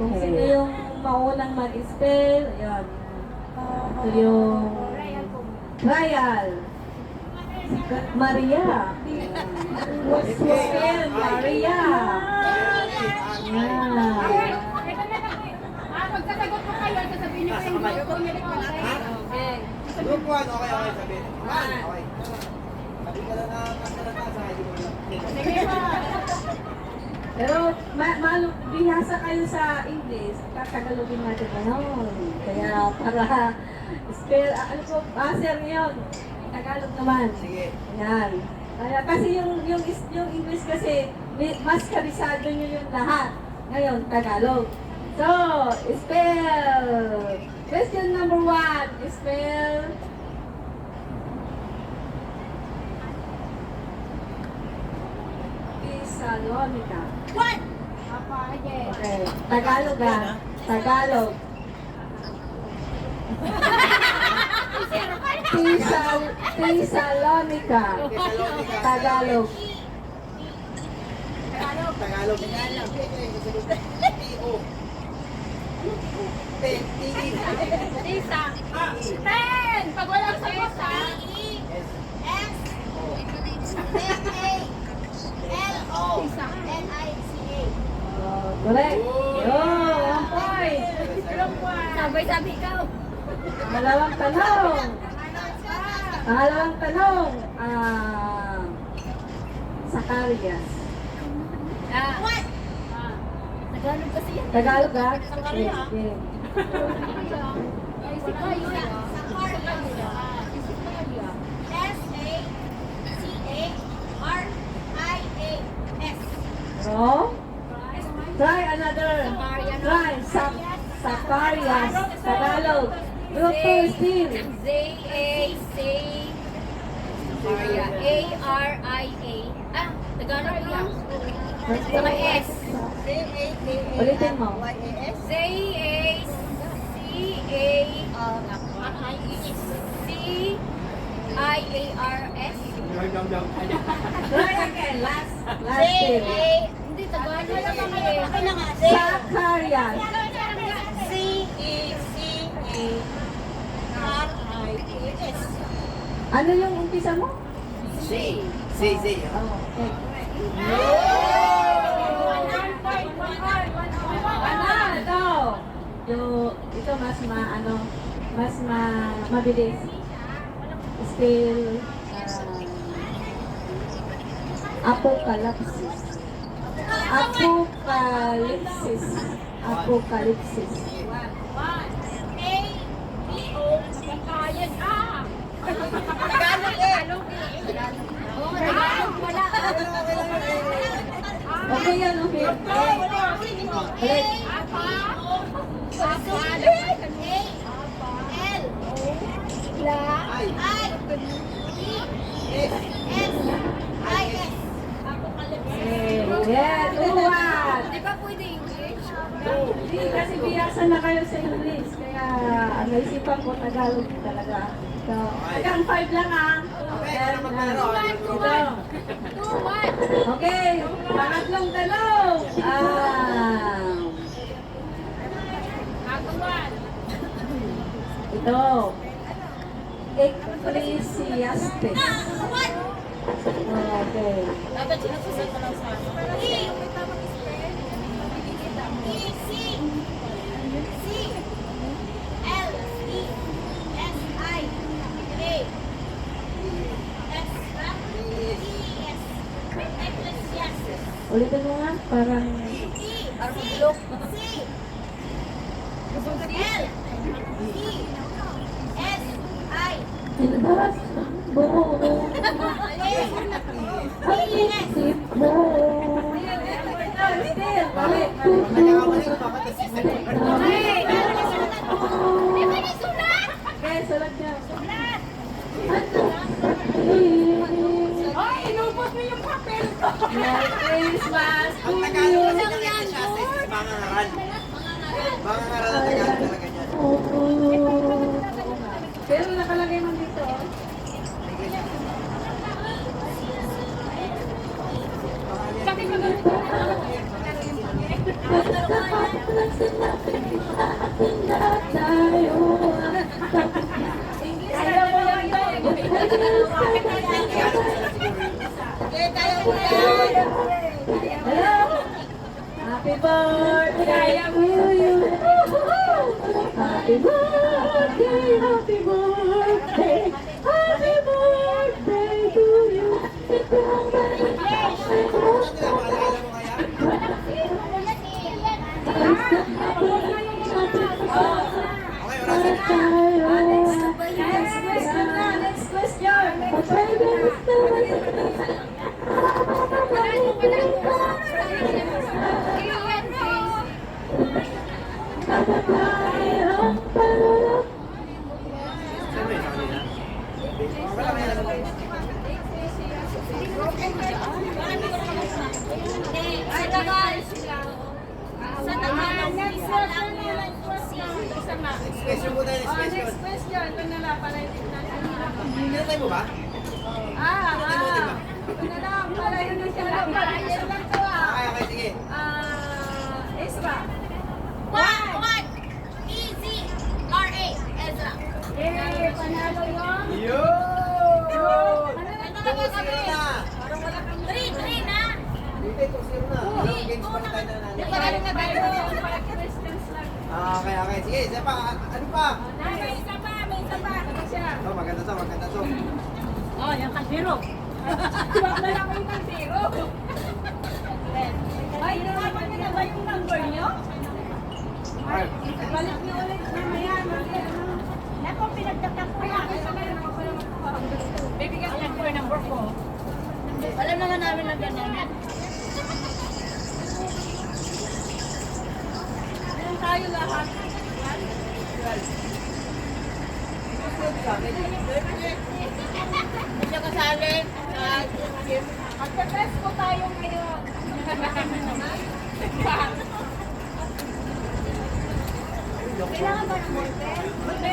Kung sino yung maunang mag-spell, ayan. Ito yung trial. Maria. Spell, Maria. Ayan. Magsasagot ko kayo, sasabihin niyo yung group ko niya. Okay. Group 1, okay, sabihin. Okay. Sabi ka lang na kasalata sa akin. Sige po. Pero bihasa kayo sa English, kakagalugin natin ngayon. Kaya para spell, ano po, baser ngayon. Tagalog naman. Sige. Ayan. Kaya kasi yung English kasi, mas kabisado nyo yung lahat. Ngayon, Tagalog. So, spell. Question number 1, spell. Thessalonica. One. Apa, yes. Okay. Tagalog ah. Tagalog. Thessalonica. Tagalog. Tagalog. T-O. T-E. Lisa. 10. Pag walang sagot ha. Correct. Yo, 1 point. Sabay-sabi ikaw. Dalawang tanong. Pangalawang tanong. Zacarias. What? Tagalog kasi yan. Tagalog ah? Zacarias. Okay. Ay, si Kayo. Wrong. Try another. Try. Zacarias. Tagalog. Group 2 still. Z-A-C A-R-I-A. Tagalog yan. Saka S. Ulitin mo. Z-A-C-A-C-I-A-R-S. Try again. Last still. Hindi, Tagalog lang naman. Zacarias. C-E-C-A-R-I-A-S. Ano yung umpisa mo? C. Oh, okay. Ito mas mabilis. Spell, apocalypse. Apocalypse. Apocalypse. Okay yan, okay. Ulit. Yeah, 2-1. Di ba pwede English? Hindi, kasi biyasa na kayo sa English. Kaya naisipan ko Tagalog talaga. So, hanggang 5 lang ah. Okay, pangatlong tanong. Ito. Ecclesiastes. Okay. Dapat sinususunod ko lang sa Ulitin mo nga, parang... look. Ilabas mo. Ang isip mo. Still, balik. Okay, sulat niya. Ay, inubos mo yung papel ko. Merry Christmas to Ang you. Tagalog kasi ng Ecclesiastes is mangangaral. Mangangaral na Tagalog talaga dyan. Pero nakalagay man dito. Sabi ko na. Kaya mo yan, Hello? Happy birthday to you. Happy birthday, happy birthday, happy birthday to you. Next question. Question po tayo, next question. Next question. Ito na lang, para hindi natin. Pinatay mo ba? Ito na lang, para hindi siya lang. Ayun lang to Okay, okay, sige. Ezra. What? Easy. R.A. Ezra. Panalo yung... Yo! Ito na kami. 3 na. Hindi, 2-0 na. Dalawang games pa tayo na natin. Panalo na tayo. Questions lang. Okay, okay. Sige, isa pa. Ano pa? May isa pa. Ano siya? Oh, maganda to, maganda to. Oh, yung kasiro. Huwag na lang yung kasiro. Ay, nalaman niyo na ba yung number niyo? Ay, Balik niyo ulit mamaya. Naku, pinagtatakpo na. Bibigyan ko lang po yung number ko. Alam naman namin na ganyan. Alam tayo lahat. Hindi ako kasali. Magka-test po tayo ngayon. Kailangan ba ng mortel? Hindi,